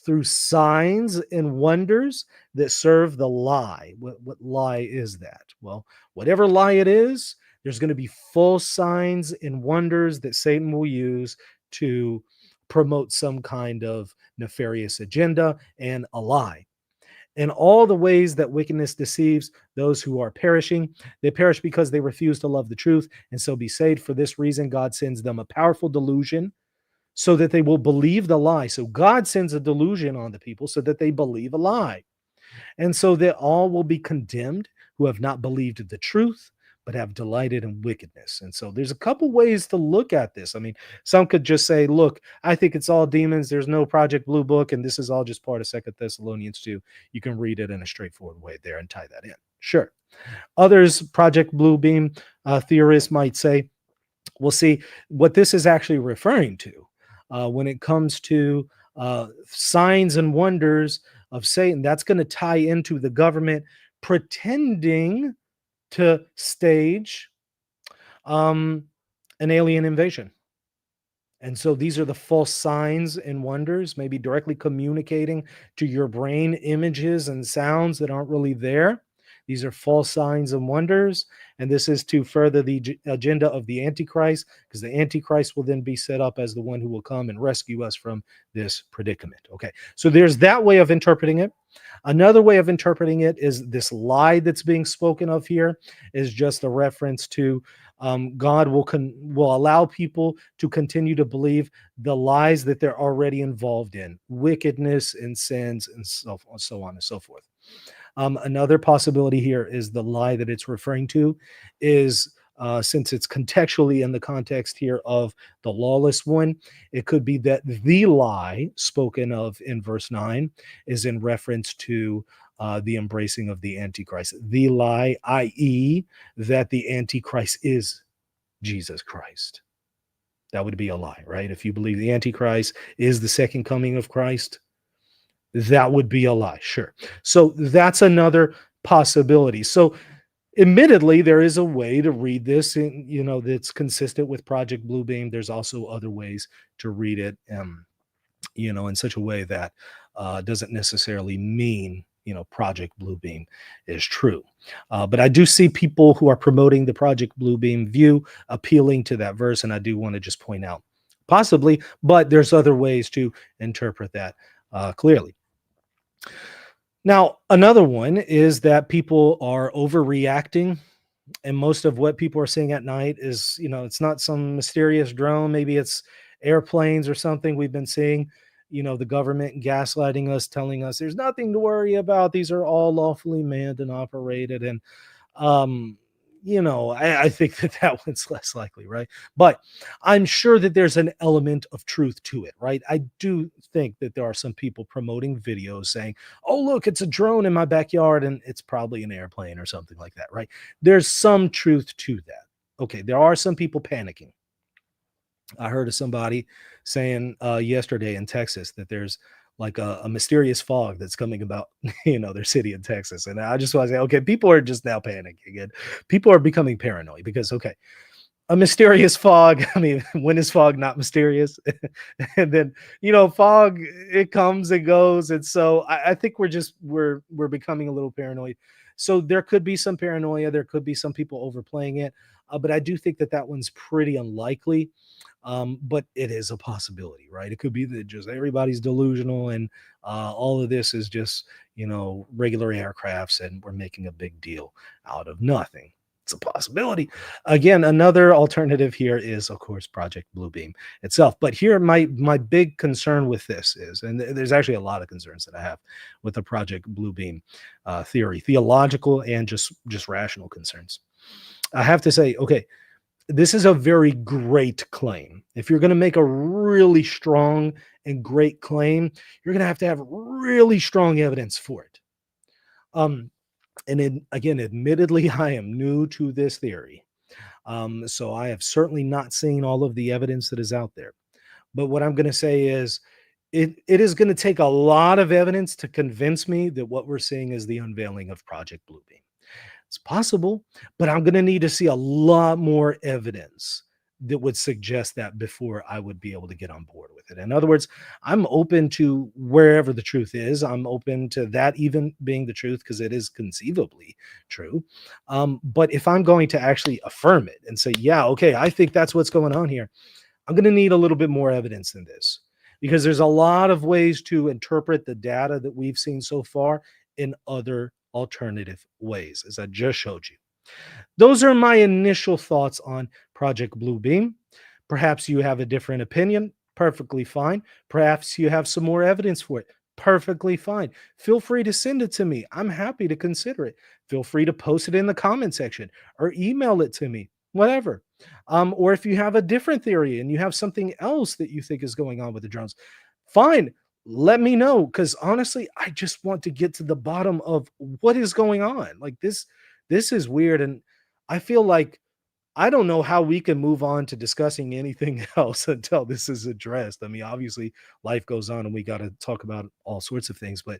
through signs and wonders that serve the lie. What lie is that? Well, whatever lie it is, there's going to be false signs and wonders that Satan will use to promote some kind of nefarious agenda and a lie. In all the ways that wickedness deceives those who are perishing, they perish because they refuse to love the truth and so be saved. For this reason, God sends them a powerful delusion so that they will believe the lie. So God sends a delusion on the people so that they believe a lie. And so that all will be condemned who have not believed the truth, but have delighted in wickedness. And so there's a couple ways to look at this. I mean, some could just say, look, I think it's all demons. There's no Project Blue Book, and this is all just part of 2 Thessalonians 2. You can read it in a straightforward way there and tie that in. Sure. Others, Project Bluebeam theorists might say, well, see, what this is actually referring to when it comes to signs and wonders of Satan, that's going to tie into the government pretending to stage an alien invasion. And so these are the false signs and wonders, maybe directly communicating to your brain images and sounds that aren't really there. These are false signs and wonders. And this is to further the agenda of the Antichrist, because the Antichrist will then be set up as the one who will come and rescue us from this predicament. Okay, so there's that way of interpreting it. Another way of interpreting it is this lie that's being spoken of here is just a reference to God will allow people to continue to believe the lies that they're already involved in, wickedness and sins and so on and so forth. Another possibility here is the lie that it's referring to is, since it's contextually in the context here of the lawless one, it could be that the lie spoken of in verse 9 is in reference to the embracing of the Antichrist. The lie, i.e., that the Antichrist is Jesus Christ. That would be a lie, right? If you believe the Antichrist is the second coming of Christ, that would be a lie, sure. So that's another possibility. So admittedly, there is a way to read this, that's consistent with Project Bluebeam. There's also other ways to read it, in such a way that doesn't necessarily mean, Project Bluebeam is true. But I do see people who are promoting the Project Bluebeam view appealing to that verse, and I do want to just point out possibly, but there's other ways to interpret that clearly. Now, another one is that people are overreacting, and most of what people are seeing at night is, it's not some mysterious drone. Maybe it's airplanes or something we've been seeing, the government gaslighting us, telling us there's nothing to worry about. These are all lawfully manned and operated. And, I think that one's less likely, right? But I'm sure that there's an element of truth to it, right? I do think that there are some people promoting videos saying, oh, look, it's a drone in my backyard, and it's probably an airplane or something like that, right? There's some truth to that. okay, there are some people panicking. I heard of somebody saying yesterday in Texas that there's like a mysterious fog that's coming about, their city in Texas. And I just want to say, okay, people are just now panicking and people are becoming paranoid because, okay, a mysterious fog. I mean, when is fog not mysterious? And then, fog, it comes and goes. And so I think we're becoming a little paranoid. So there could be some paranoia. There could be some people overplaying it. But I do think that one's pretty unlikely. But it is a possibility, right? It could be that just everybody's delusional and all of this is just, regular aircrafts and we're making a big deal out of nothing. It's a possibility. Again, another alternative here is, of course, Project Bluebeam itself. But here, my big concern with this is, and there's actually a lot of concerns that I have with the Project Bluebeam theory, theological and just rational concerns. I have to say, okay, this is a very great claim. If you're going to make a really strong and great claim, you're going to have really strong evidence for it. Again, admittedly, I am new to this theory. So I have certainly not seen all of the evidence that is out there. But what I'm going to say is it is going to take a lot of evidence to convince me that what we're seeing is the unveiling of Project Bluebeam. It's possible, but I'm going to need to see a lot more evidence that would suggest that before I would be able to get on board with it. In other words, I'm open to wherever the truth is. I'm open to that even being the truth because it is conceivably true. But if I'm going to actually affirm it and say, yeah, okay, I think that's what's going on here, I'm going to need a little bit more evidence than this because there's a lot of ways to interpret the data that we've seen so far in other alternative ways, as I just showed you. Those are my initial thoughts on Project Bluebeam. Perhaps you have a different opinion. Perfectly fine. Perhaps you have some more evidence for it. Perfectly fine. Feel free to send it to me. I'm happy to consider it. Feel free to post it in the comment section or email it to me, whatever. Or if you have a different theory and you have something else that you think is going on with the drones, fine. Let me know because honestly, I just want to get to the bottom of what is going on. Like this is weird. And I feel like I don't know how we can move on to discussing anything else until this is addressed. I mean, obviously life goes on and we got to talk about all sorts of things, but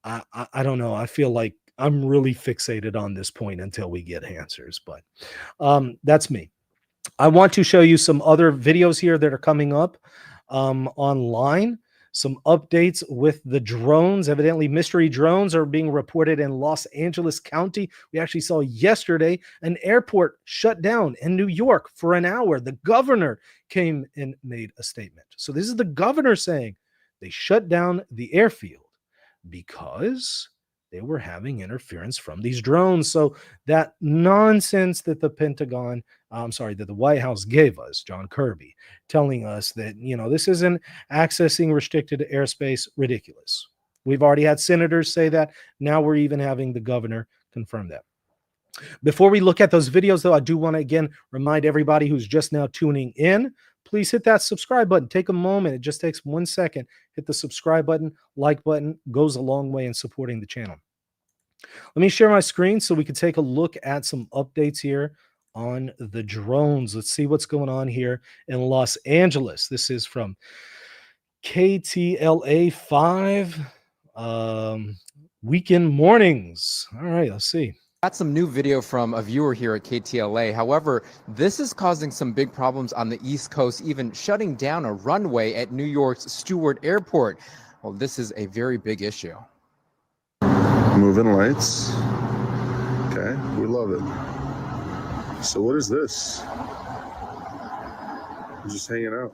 I don't know. I feel like I'm really fixated on this point until we get answers, but that's me. I want to show you some other videos here that are coming up online. Some updates with the drones. Evidently, mystery drones are being reported in Los Angeles County. We actually saw yesterday an airport shut down in New York for an hour. The governor came and made a statement. So this is the governor saying they shut down the airfield because they were having interference from these drones. So that nonsense that the Pentagon, that the White House gave us, John Kirby, telling us that, this isn't accessing restricted airspace, ridiculous. We've already had senators say that. Now we're even having the governor confirm that. Before we look at those videos, though, I do want to again remind everybody who's just now tuning in, please hit that subscribe button. Take a moment. It just takes 1 second. Hit the subscribe button, like button, goes a long way in supporting the channel. Let me share my screen so we can take a look at some updates here on the drones. Let's see what's going on here in Los Angeles. This is from KTLA 5 Weekend Mornings. All right, let's see. Got some new video from a viewer here at KTLA. However, this is causing some big problems on the East Coast, even shutting down a runway at New York's Stewart Airport. Well, this is a very big issue. Moving lights. Okay, we love it. So what is this? I'm just hanging out.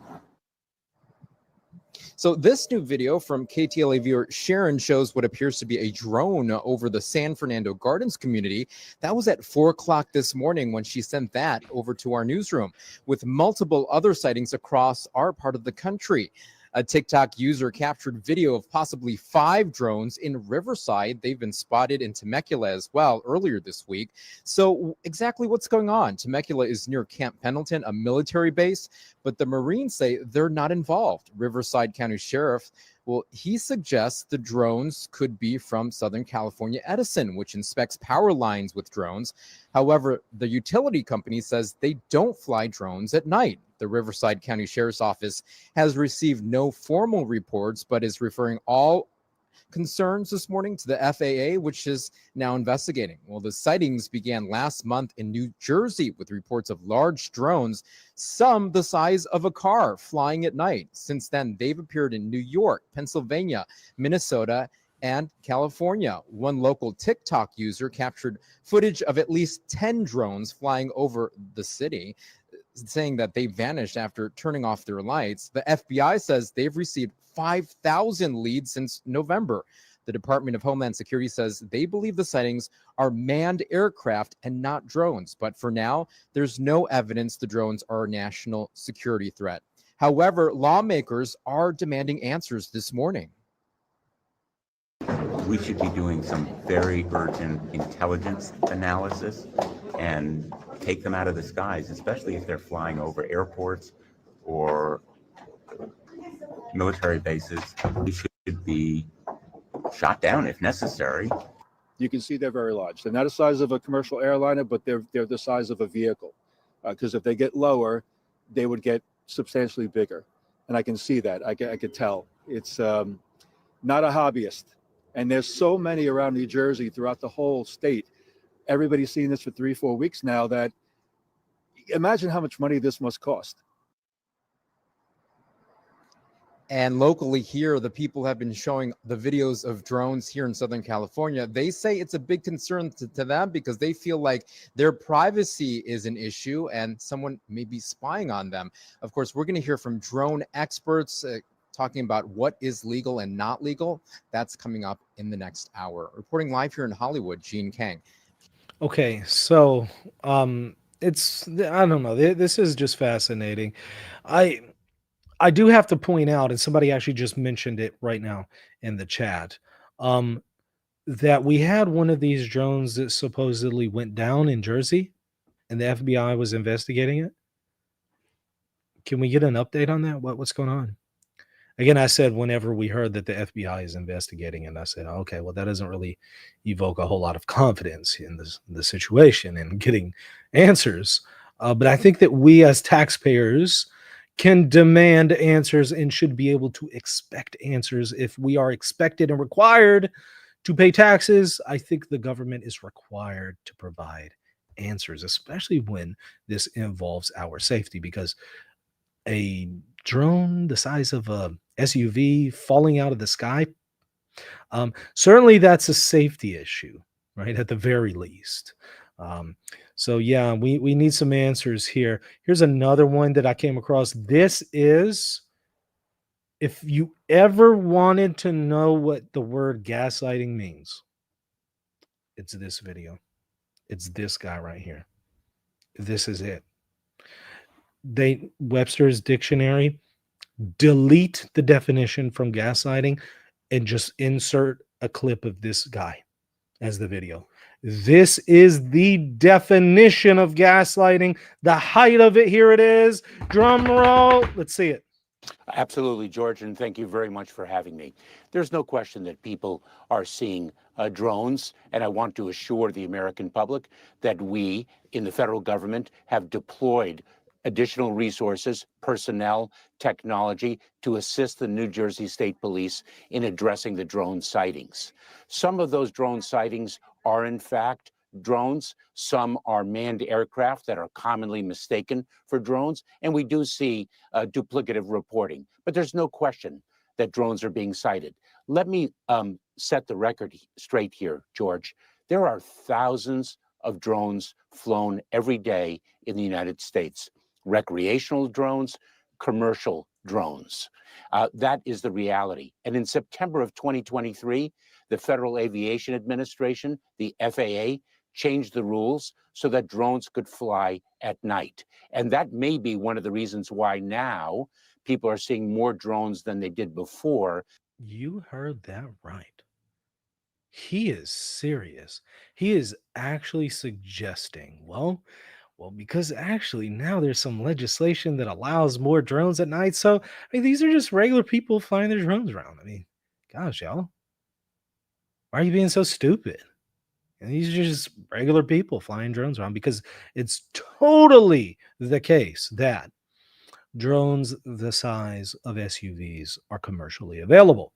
So this new video from KTLA viewer Sharon shows what appears to be a drone over the San Fernando Gardens community. That was at 4 o'clock this morning when she sent that over to our newsroom, with multiple other sightings across our part of the country. A TikTok user captured video of possibly 5 drones in Riverside. They've been spotted in Temecula as well earlier this week. So exactly what's going on? Temecula is near Camp Pendleton, a military base, but the Marines say they're not involved. Riverside County Sheriff Well, he suggests the drones could be from Southern California Edison, which inspects power lines with drones. However, the utility company says they don't fly drones at night. The Riverside County Sheriff's Office has received no formal reports, but is referring all concerns this morning to the FAA, which is now investigating. Well, the sightings began last month in New Jersey with reports of large drones, some the size of a car, flying at night. Since then, they've appeared in New York, Pennsylvania, Minnesota, and California. One local TikTok user captured footage of at least 10 drones flying over the city, saying that they vanished after turning off their lights. The FBI says they've received 5,000 leads since November. The Department of Homeland Security says they believe the sightings are manned aircraft and not drones. But for now, there's no evidence the drones are a national security threat. However, lawmakers are demanding answers this morning. We should be doing some very urgent intelligence analysis and take them out of the skies, especially if they're flying over airports or military bases. We should be shot down if necessary. You can see they're very large. They're not the size of a commercial airliner, but they're the size of a vehicle. Because if they get lower, they would get substantially bigger. And I can see that. I could tell. It's not a hobbyist. And there's so many around New Jersey throughout the whole state. Everybody's seen this for 3-4 weeks now. That imagine how much money this must cost. And locally here, the people have been showing the videos of drones here in Southern California. They say it's a big concern to them because they feel like their privacy is an issue and someone may be spying on them. Of course, we're going to hear from drone experts talking about what is legal and not legal. That's coming up in the next hour. Reporting live here in Hollywood, Gene Kang. Okay, so it's, I don't know. This is just fascinating. I do have to point out, and somebody actually just mentioned it right now in the chat, that we had one of these drones that supposedly went down in Jersey, and the FBI was investigating it. Can we get an update on that? What's going on? Again, I said whenever we heard that the FBI is investigating, and I said, okay, well, that doesn't really evoke a whole lot of confidence in the situation and getting answers. But I think that we as taxpayers can demand answers and should be able to expect answers. If we are expected and required to pay taxes, I think the government is required to provide answers, especially when this involves our safety, because a drone the size of a SUV falling out of the sky, certainly that's a safety issue, right? At the very least. So yeah, we need some answers here. Here's another one that I came across. This is, if you ever wanted to know what the word gaslighting means, it's this video. It's this guy right here. This is it. Webster's dictionary, delete the definition from gaslighting and just insert a clip of this guy as the video. This is the definition of gaslighting. The height of it, here it is. Drum roll. Let's see it. Absolutely, George, and thank you very much for having me. There's no question that people are seeing drones, and I want to assure the American public that we in the federal government have deployed additional resources, personnel, technology to assist the New Jersey State Police in addressing the drone sightings. Some of those drone sightings are, in fact, drones. Some are manned aircraft that are commonly mistaken for drones. And we do see duplicative reporting. But there's no question that drones are being sighted. Let me set the record straight here, George. There are thousands of drones flown every day in the United States. Recreational drones, commercial drones. That is the reality. And in September of 2023, the Federal Aviation Administration, the FAA, changed the rules so that drones could fly at night. And that may be one of the reasons why now people are seeing more drones than they did before. You heard that right. He is serious. He is actually suggesting, well, Well, because actually now there's some legislation that allows more drones at night. So, I mean, these are just regular people flying their drones around. I mean, gosh, y'all, why are you being so stupid? And these are just regular people flying drones around because it's totally the case that drones the size of SUVs are commercially available.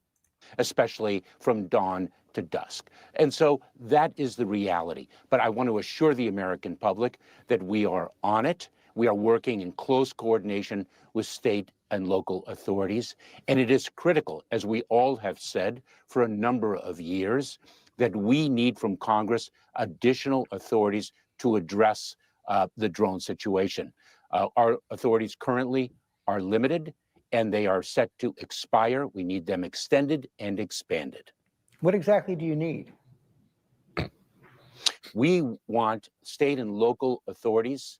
especially from dawn to dusk. And so that is the reality. But I want to assure the American public that we are on it. We are working in close coordination with state and local authorities. And it is critical, as we all have said for a number of years, that we need from Congress additional authorities to address the drone situation. Our authorities currently are limited, and they are set to expire. We need them extended and expanded. What exactly do you need? We want state and local authorities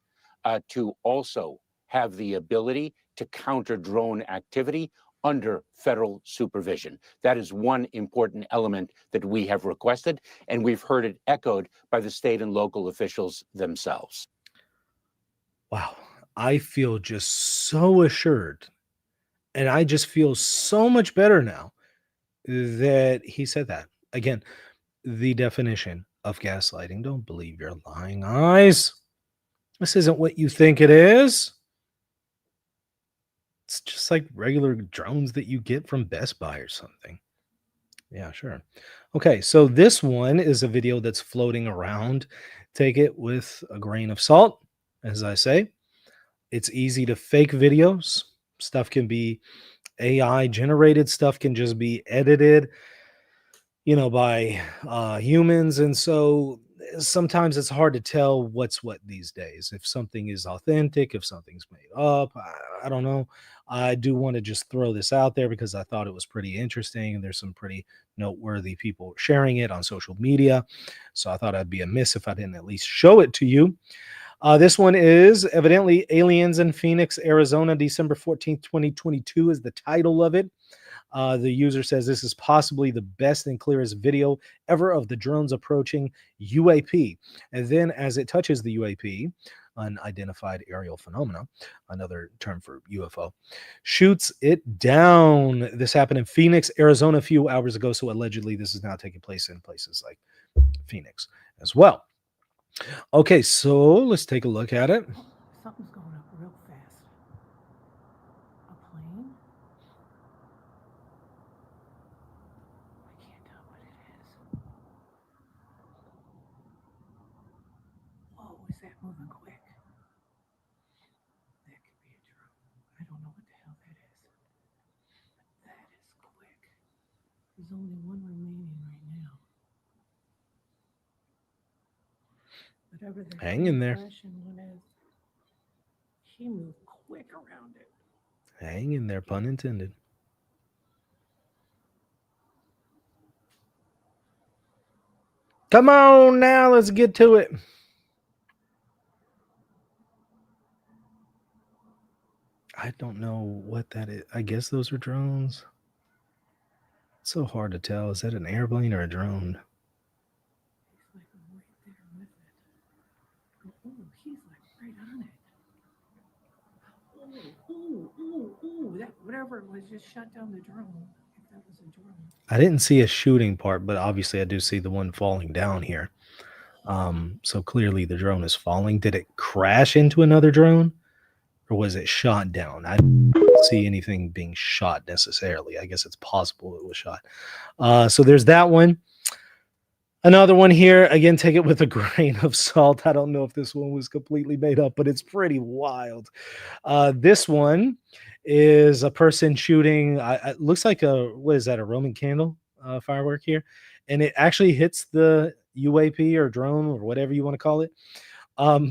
to also have the ability to counter drone activity under federal supervision. That is one important element that we have requested, and we've heard it echoed by the state and local officials themselves. Wow. I feel just so assured. And I just feel so much better now that he said that. Again, the definition of gaslighting. Don't believe your lying eyes. This isn't what you think it is. It's just like regular drones that you get from Best Buy or something. Yeah, sure. Okay, so this one is a video that's floating around. Take it with a grain of salt, as I say. It's easy to fake videos. Stuff can be AI generated, stuff can just be edited, by humans. And so sometimes it's hard to tell what's what these days. If something is authentic, if something's made up, I don't know. I do want to just throw this out there because I thought it was pretty interesting. And there's some pretty noteworthy people sharing it on social media. So I thought I'd be amiss if I didn't at least show it to you. This one is evidently Aliens in Phoenix, Arizona, December 14th, 2022 is the title of it. The user says this is possibly the best and clearest video ever of the drones approaching UAP. And then as it touches the UAP, unidentified aerial phenomena, another term for UFO, shoots it down. This happened in Phoenix, Arizona a few hours ago. So allegedly this is now taking place in places like Phoenix as well. Okay, so let's take a look at it. Something's going up real fast. A plane? I can't tell what it is. Whoa, is that moving quick? That could be a drone. I don't know what the hell that is. That is quick. There's only one remaining right now. Whatever the Hang in there. one is, he moved quick around it. Hang in there, pun intended. Come on now, let's get to it. I don't know what that is. I guess those are drones. It's so hard to tell. Is that an airplane or a drone? He's like right there with it. Oh, he's like right on it. Oh, that whatever it was just shut down the drone. If that was a drone. I didn't see a shooting part, but obviously I do see the one falling down here. So clearly the drone is falling. Did it crash into another drone? Or was it shot down? I don't see anything being shot necessarily. I guess it's possible it was shot. So there's that one. Another one here. Again, take it with a grain of salt. I don't know if this one was completely made up, but it's pretty wild. This one is a person shooting. It looks like what is that, a Roman candle firework here? And it actually hits the UAP or drone or whatever you want to call it.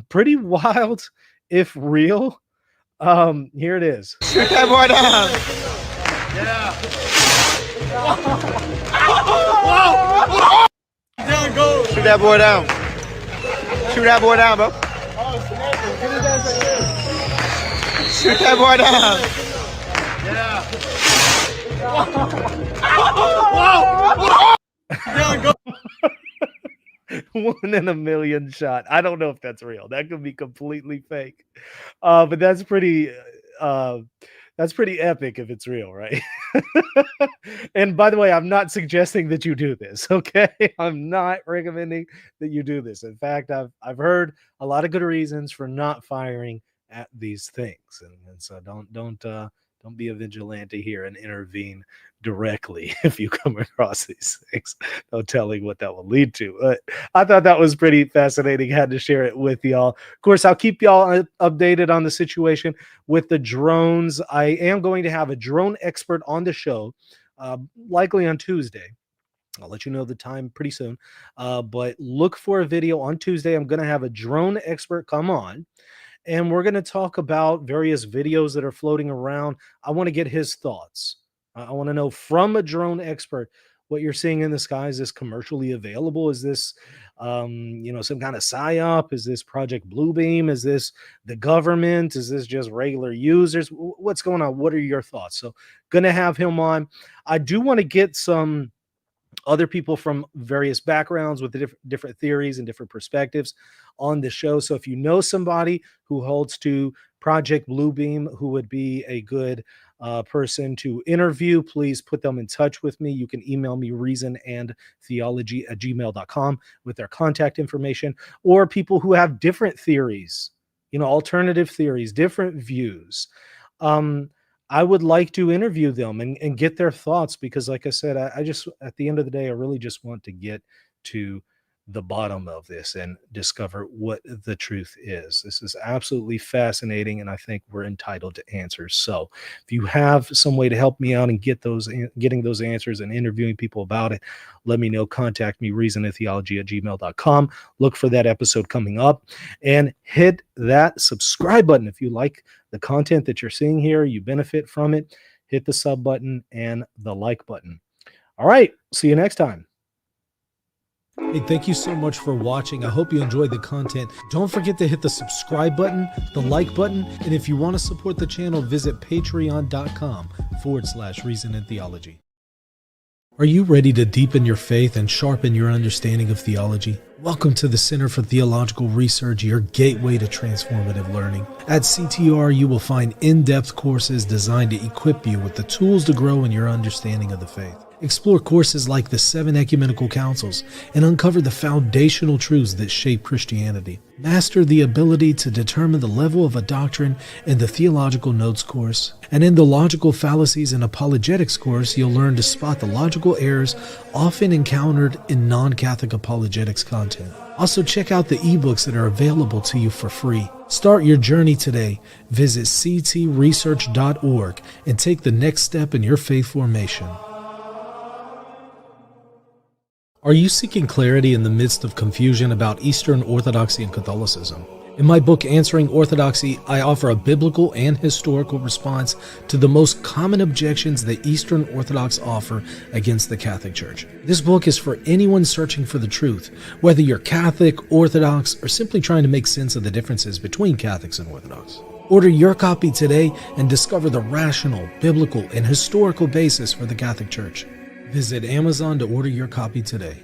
Pretty wild, if real. Here it is. Shoot that boy down. Yeah. Shoot that boy down. Shoot that boy down, bro. Shoot that boy down. 1 in a million shot. I don't know if that's real. That could be completely fake. But uh that's pretty epic if it's real, right? And by the way, I'm not suggesting that you do this, okay? I'm not recommending that you do this. In fact, I've heard a lot of good reasons for not firing at these things. And so don't be a vigilante here and intervene directly if you come across these things. No telling what that will lead to. But I thought that was pretty fascinating. Had to share it with y'all. Of course, I'll keep y'all updated on the situation with the drones. I am going to have a drone expert on the show, likely on Tuesday. I'll let you know the time pretty soon. But look for a video on Tuesday. I'm going to have a drone expert come on, and we're going to talk about various videos that are floating around. I want to get his thoughts. I want to know from a drone expert what you're seeing in the sky. Is this commercially available? Is this, some kind of psyop? Is this Project Bluebeam? Is this the government? Is this just regular users? What's going on? What are your thoughts? So, going to have him on. I do want to get some other people from various backgrounds with different theories and different perspectives on the show. So if you know somebody who holds to Project Bluebeam who would be a good person to interview, please put them in touch with me. You can email me reasonandtheology@gmail.com with their contact information, or people who have different theories, alternative theories, different views. I would like to interview them and get their thoughts, because like I said, I just, at the end of the day, I really just want to get to the bottom of this and discover what the truth is. This is absolutely fascinating, and I think we're entitled to answers. So if you have some way to help me out and getting those answers and interviewing people about it, let me know. Contact me, reasonandtheology@gmail.com. Look for that episode coming up, and hit that subscribe button if you like the content that you're seeing here, you benefit from it. Hit the sub button and the like button. All right, see you next time. Hey, thank you so much for watching. I hope you enjoyed the content. Don't forget to hit the subscribe button, the like button, and if you want to support the channel, visit patreon.com/Reason and Theology. Are you ready to deepen your faith and sharpen your understanding of theology? Welcome to the Center for Theological Research, your gateway to transformative learning. At CTR, you will find in-depth courses designed to equip you with the tools to grow in your understanding of the faith. Explore courses like the 7 Ecumenical Councils and uncover the foundational truths that shape Christianity. Master the ability to determine the level of a doctrine in the Theological Notes course. And in the Logical Fallacies and Apologetics course, you'll learn to spot the logical errors often encountered in non-Catholic apologetics content. Also, check out the ebooks that are available to you for free. Start your journey today. Visit ctresearch.org and take the next step in your faith formation. Are you seeking clarity in the midst of confusion about Eastern Orthodoxy and Catholicism? In my book, Answering Orthodoxy, I offer a biblical and historical response to the most common objections that Eastern Orthodox offer against the Catholic Church. This book is for anyone searching for the truth, whether you're Catholic, Orthodox, or simply trying to make sense of the differences between Catholics and Orthodox. Order your copy today and discover the rational, biblical, and historical basis for the Catholic Church. Visit Amazon to order your copy today.